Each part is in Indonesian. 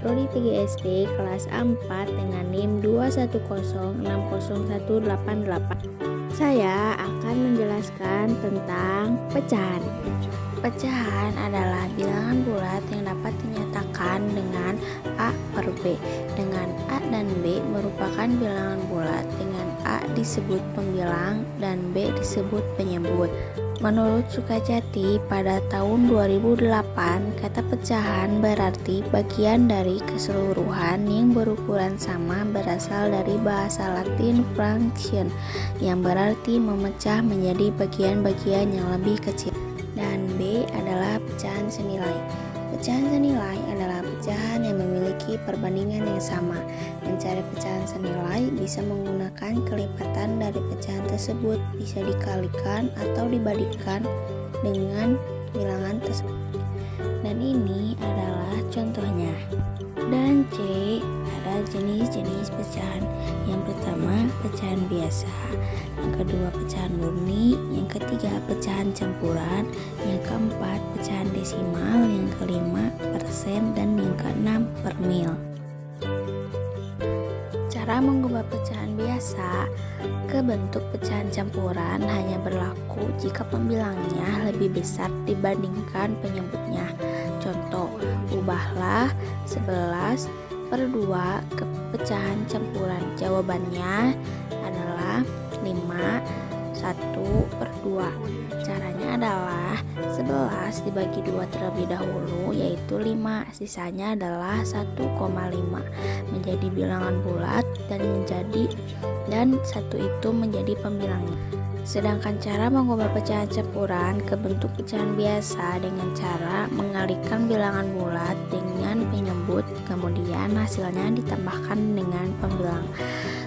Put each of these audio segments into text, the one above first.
Prodi 3 SD kelas 4 dengan NIM 210600188. Saya akan menjelaskan tentang pecahan. Pecahan adalah bilangan bulat yang dapat dinyatakan dengan A per B, dengan A dan B merupakan bilangan bulat, dengan A disebut pembilang dan B disebut penyebut. Menurut Sukajati, pada tahun 2008, kata pecahan berarti bagian dari keseluruhan yang berukuran sama berasal dari bahasa Latin fraction, yang berarti memecah menjadi bagian-bagian yang lebih kecil. Dan B adalah pecahan senilai. Pecahan senilai adalah pecahan yang memiliki perbandingan yang sama. Mencari pecahan senilai bisa menggunakan kelipatan dari pecahan tersebut, bisa dikalikan atau dibandingkan dengan bilangan tersebut. Dan ini adalah contohnya. Dan C ada jenis-jenis pecahan. Yang pertama pecahan biasa, yang kedua pecahan murni, yang ketiga pecahan campuran, yang keempat pecahan desimal, yang kelima persen, dan yang keenam per mil. Cara mengubah pecahan biasa ke bentuk pecahan campuran hanya berlaku jika pembilangnya lebih besar dibandingkan penyebutnya. Contoh, ubahlah 11/2 ke pecahan campuran. Jawabannya adalah 5/1/2. Caranya adalah 11 dibagi 2 terlebih dahulu, yaitu 5. Sisanya adalah 1,5 menjadi bilangan bulat dan 1 itu menjadi pembilangnya. Sedangkan cara mengubah pecahan campuran ke bentuk pecahan biasa dengan cara mengalihkan bilangan bulat dengan penyebut, kemudian hasilnya ditambahkan dengan pembilang.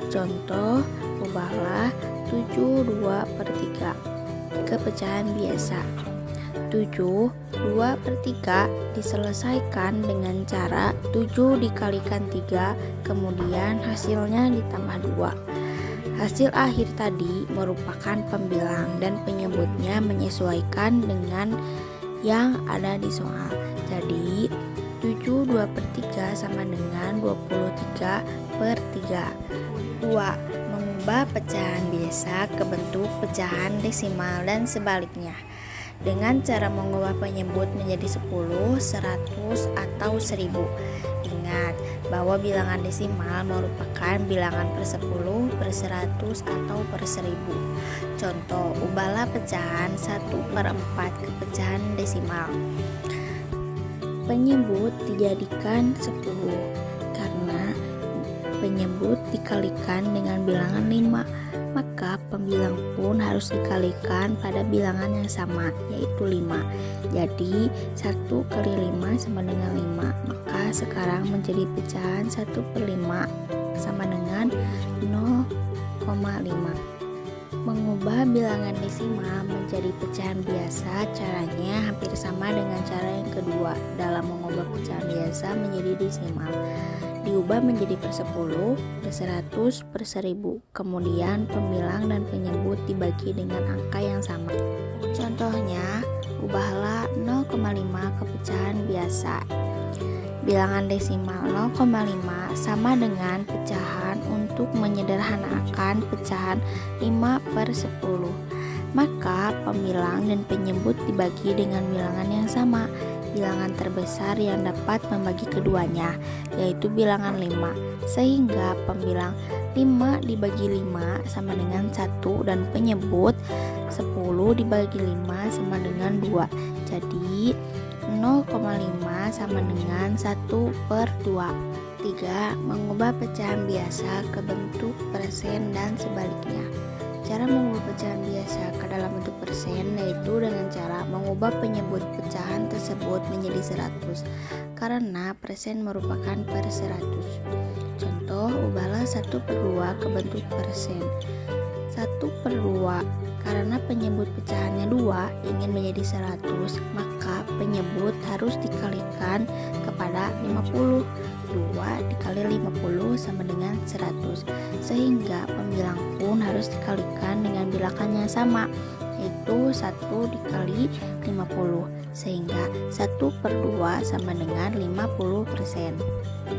Contoh, ubahlah 7/2/3 ke pecahan biasa. 7/2/3 diselesaikan dengan cara 7 dikalikan 3, kemudian hasilnya ditambah 2. Hasil akhir tadi merupakan pembilang dan penyebutnya menyesuaikan dengan yang ada di soal. Jadi 7/2/3 sama dengan 23/3. 2. Mengubah pecahan biasa ke bentuk pecahan desimal dan sebaliknya dengan cara mengubah penyebut menjadi 10, 100, atau 1000. Ingat bahwa bilangan desimal merupakan bilangan per 10, per 100, atau per 1000. Contoh, ubahlah pecahan 1/4 ke pecahan desimal. Penyebut dijadikan 10 karena penyebut dikalikan dengan bilangan 5, maka pembilang pun harus dikalikan pada bilangan yang sama, yaitu 5. Jadi 1 kali 5 sama dengan 5, maka sekarang menjadi pecahan 1/5 sama dengan 0,5. Mengubah bilangan desimal menjadi pecahan biasa caranya hampir sama dengan cara yang kedua. Dalam mengubah pecahan biasa menjadi desimal, diubah menjadi per 10, per 100, per 1000. Kemudian pembilang dan penyebut dibagi dengan angka yang sama. Contohnya, ubahlah 0,5 ke pecahan biasa. Bilangan desimal 0,5 sama dengan pecahan untuk menyederhanakan pecahan 5/10. Maka pembilang dan penyebut dibagi dengan bilangan yang sama, bilangan terbesar yang dapat membagi keduanya, yaitu bilangan 5. Sehingga pembilang 5 dibagi 5 sama dengan 1 dan penyebut 10 dibagi 5 sama dengan 2. Jadi 0,5 sama dengan 1/2. 3. Mengubah pecahan biasa ke bentuk persen dan sebaliknya. Cara mengubah pecahan biasa ke dalam bentuk persen yaitu dengan cara mengubah penyebut pecahan tersebut menjadi 100, karena persen merupakan per 100. Contoh, ubahlah 1/2 ke bentuk persen. 1/2 karena penyebut pecahannya 2 ingin menjadi 100, maka penyebut harus dikalikan kepada 50. 2 dikali 50 sama dengan 100. Sehingga pembilang pun harus dikalikan dengan bilangan yang sama, yaitu 1 dikali 50. Sehingga 1/2 sama dengan 50%.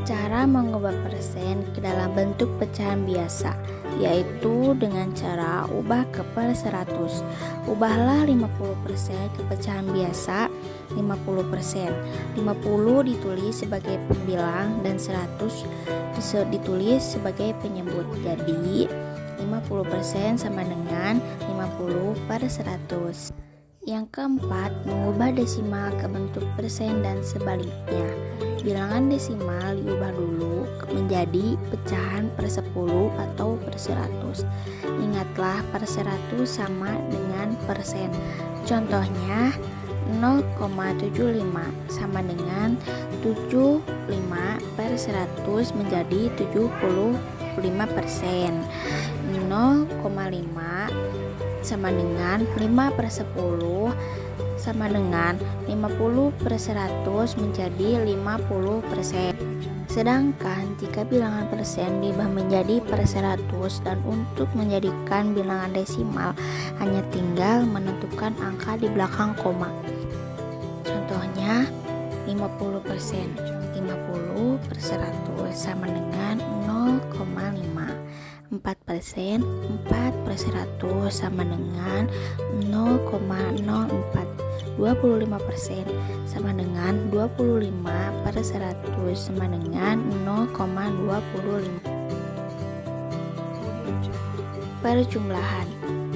Cara mengubah persen ke dalam bentuk pecahan biasa, yaitu dengan cara ubah ke per 100. Ubahlah 50% ke pecahan biasa 50%. 50 ditulis sebagai pembilang dan 100 ditulis sebagai penyebut. Jadi 50% sama dengan 50/100. Yang keempat, mengubah desimal ke bentuk persen dan sebaliknya. Bilangan desimal diubah dulu menjadi pecahan per 10 atau per 100. Ingatlah per 100 sama dengan persen. Contohnya 0,75 sama dengan 75/100 menjadi 75%. 0,5 sama dengan 5/10 sama dengan 50/100 menjadi 50%. Sedangkan jika bilangan persen diubah menjadi per 100 dan untuk menjadikan bilangan desimal hanya tinggal menentukan angka di belakang koma. Contohnya 50%. 50/100 sama dengan 0,5. 4%. 4/100 sama dengan 0,04. 25% sama dengan 25/100 sama dengan 0,25. Perjumlahan.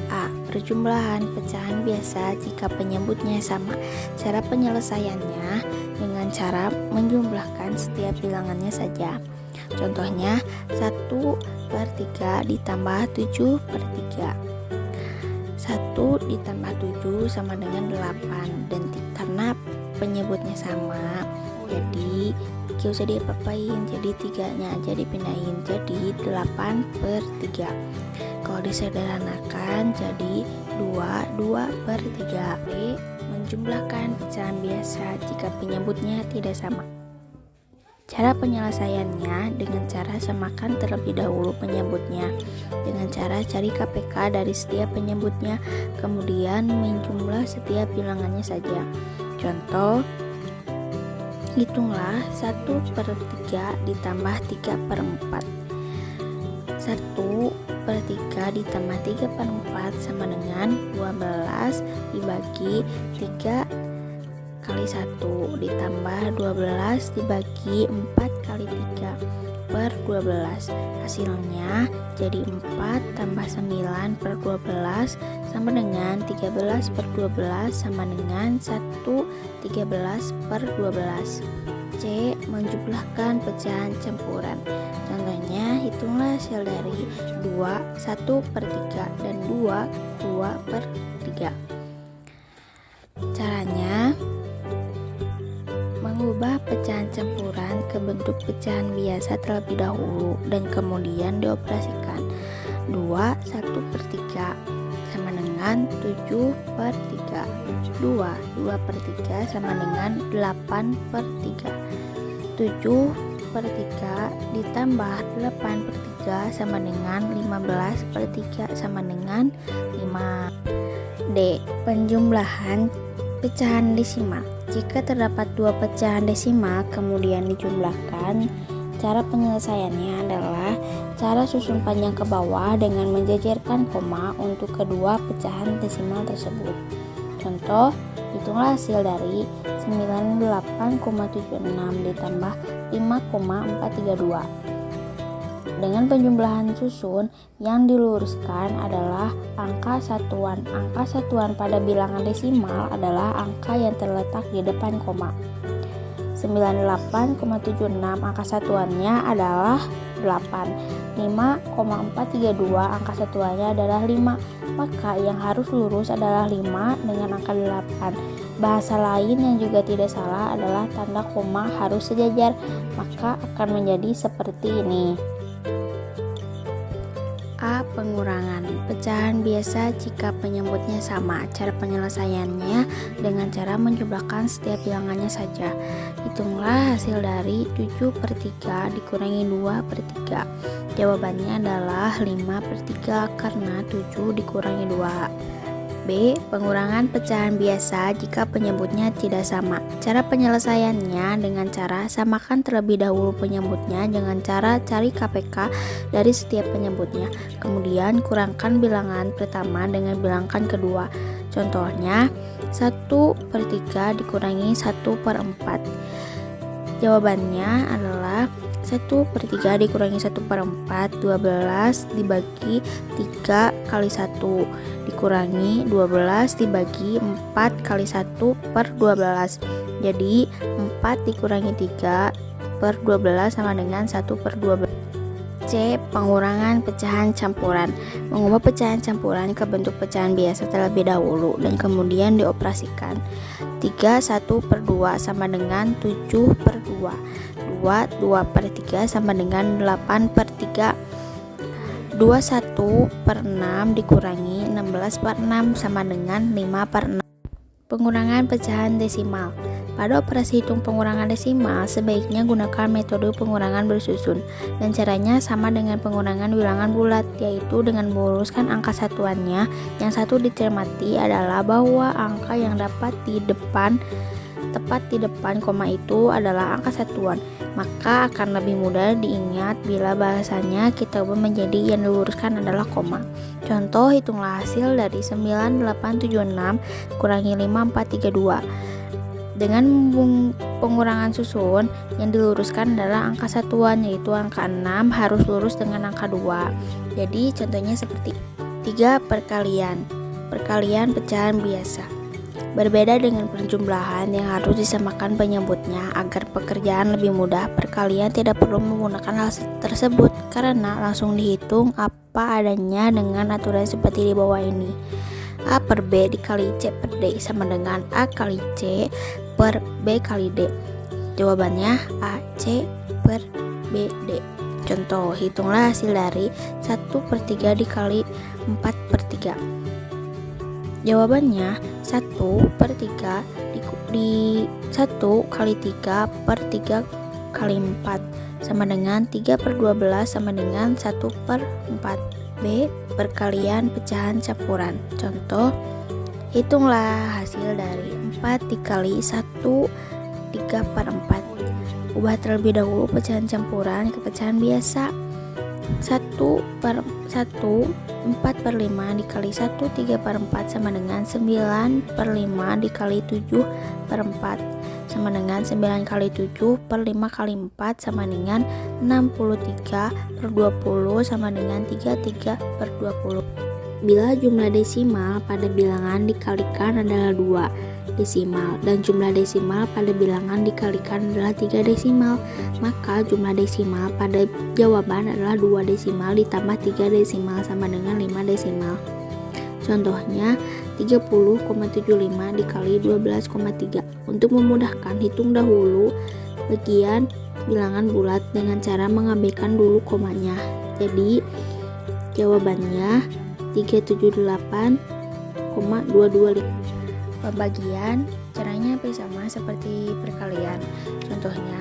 A. Perjumlahan pecahan biasa jika penyebutnya sama. Cara penyelesaiannya dengan cara menjumlahkan setiap bilangannya saja. Contohnya 1/3 ditambah 7/3. 1 ditambah 7 sama dengan 8. Dan karena penyebutnya sama, jadi gak usah diapa-apain, jadi 3-nya aja dipindahin, jadi 8/3. Kalau disederhanakan jadi 2/3. B. Menjumlahkan pecahan biasa jika penyebutnya tidak sama. Cara penyelesaiannya dengan cara samakan terlebih dahulu penyebutnya dengan cara cari KPK dari setiap penyebutnya, kemudian menjumlah setiap bilangannya saja. Contoh, hitunglah 1/3 ditambah 3/4. 1/3 ditambah 3/4 sama dengan 12 dibagi 3 kali 1 ditambah 12 dibagi 4 kali 3/12. Hasilnya jadi 4 tambah 9/12 sama dengan 13/12 sama dengan 1/13/12. C. Menjumlahkan pecahan campuran. Contohnya, hitunglah hasil dari 2 1/3 dan 2 2/3. Caranya mengubah pecahan campuran ke bentuk pecahan biasa terlebih dahulu dan kemudian dioperasikan. 2 1/3 sama dengan 7/3. 2 2/3 sama dengan 8/3. 7/3 ditambah 8/3 sama dengan 15/3 sama dengan 5. D. Penjumlahan pecahan desimal. Jika terdapat 2 pecahan desimal kemudian dijumlahkan, cara penyelesaiannya adalah cara susun panjang ke bawah dengan menjajarkan koma untuk kedua pecahan desimal tersebut. Contoh, hitunglah hasil dari 98,76 ditambah 5,432. Dengan penjumlahan susun, yang diluruskan adalah angka satuan. Angka satuan pada bilangan desimal adalah angka yang terletak di depan koma. 98,76 angka satuannya adalah 8. 5,432 angka satuannya adalah 5. Maka yang harus lurus adalah 5 dengan angka 8. Bahasa lain yang juga tidak salah adalah tanda koma harus sejajar, maka akan menjadi seperti ini. A. Pengurangan pecahan biasa jika penyebutnya sama. Cara penyelesaiannya dengan cara menjumlahkan setiap bilangannya saja. Hitunglah hasil dari 7/3 dikurangi 2/3. Jawabannya adalah 5/3 karena 7 dikurangi 2. B. Pengurangan pecahan biasa jika penyebutnya tidak sama. Cara penyelesaiannya dengan cara samakan terlebih dahulu penyebutnya dengan cara cari KPK dari setiap penyebutnya. Kemudian kurangkan bilangan pertama dengan bilangan kedua. Contohnya 1/3 dikurangi 1/4. Jawabannya adalah 1/3 dikurangi 1/4, 12 dibagi 3 kali 1 dikurangi 12 dibagi 4 kali 1/12. Jadi 4 dikurangi 3/12 sama dengan 1/12. C. Pengurangan pecahan campuran. Mengubah pecahan campuran ke bentuk pecahan biasa terlebih dahulu dan kemudian dioperasikan. 3/1/2 sama dengan 7/2. 2/3 sama dengan 8/3. 21/6 dikurangi 16/6 sama dengan 5/6. Pengurangan pecahan desimal. Pada operasi hitung pengurangan desimal, sebaiknya gunakan metode pengurangan bersusun, dan caranya sama dengan pengurangan bilangan bulat, yaitu dengan meluruskan angka satuannya. Yang satu dicermati adalah bahwa angka yang tepat di depan koma itu adalah angka satuan, maka akan lebih mudah diingat bila bahasanya kita ubah menjadi yang diluruskan adalah koma. Contoh, hitunglah hasil dari 9876 kurangi 5432. Dengan pengurangan susun, yang diluruskan adalah angka satuan, yaitu angka 6 harus lurus dengan angka 2. Jadi contohnya seperti 3 perkalian pecahan biasa. Berbeda dengan perjumlahan yang harus disamakan penyebutnya. Agar pekerjaan lebih mudah, perkalian tidak perlu menggunakan hal tersebut karena langsung dihitung apa adanya dengan aturan seperti di bawah ini. A per B dikali C per D sama dengan A kali C per B kali D. Jawabannya A C per B D. Contoh, hitunglah hasil dari 1/3 dikali 4/3. Jawabannya 1/3 di 1 kali 3/3 kali 4 sama dengan 3/12 sama dengan 1/4. B. Perkalian pecahan campuran. Contoh, hitunglah hasil dari 4 dikali 1 3/4. Ubah terlebih dahulu pecahan campuran ke pecahan biasa. 1/1 4/5 dikali 1 3/4 sama dengan 9/5 dikali 7/4 sama dengan 9 kali 7 per 5 kali 4 sama dengan 63/20 sama dengan 33/20. Bila jumlah desimal pada bilangan dikalikan adalah 2 desimal dan jumlah desimal pada bilangan dikalikan adalah 3 desimal, maka jumlah desimal pada jawaban adalah 2 desimal ditambah 3 desimal sama dengan 5 desimal. Contohnya 30,75 dikali 12,3. Untuk memudahkan, hitung dahulu bagian bilangan bulat dengan cara mengabaikan dulu komanya. Jadi jawabannya 378,225. Pembagian caranya hampir sama seperti perkalian. Contohnya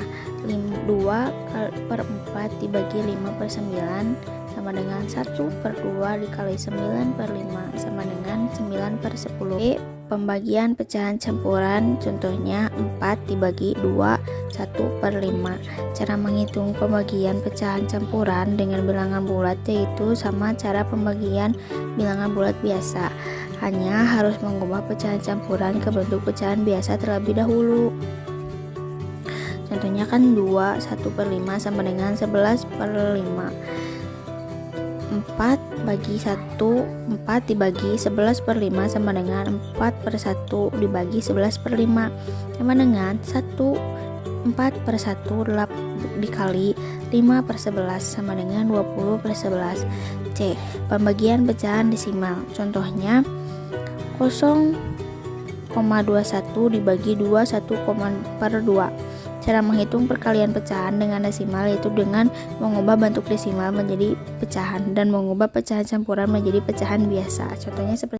2/4 dibagi 5/9 sama dengan 1/2 dikali 9/5 sama dengan 9/10. E. Pembagian pecahan campuran. Contohnya 4 dibagi 2 1/5. Cara menghitung pembagian pecahan campuran dengan bilangan bulat yaitu sama cara pembagian bilangan bulat biasa, hanya harus mengubah pecahan campuran ke bentuk pecahan biasa terlebih dahulu. Contohnya kan 2 1/5 sama dengan 11/5. 4 dibagi 11/5 sama dengan 4/1 dibagi 11/5 sama dengan 4/1 dikali 5/11 sama dengan 20/11. C. Pembagian pecahan desimal. Contohnya 0,21 dibagi 2 1,2 Cara menghitung perkalian pecahan dengan desimal yaitu dengan mengubah bentuk desimal menjadi pecahan dan mengubah pecahan campuran menjadi pecahan biasa. Contohnya seperti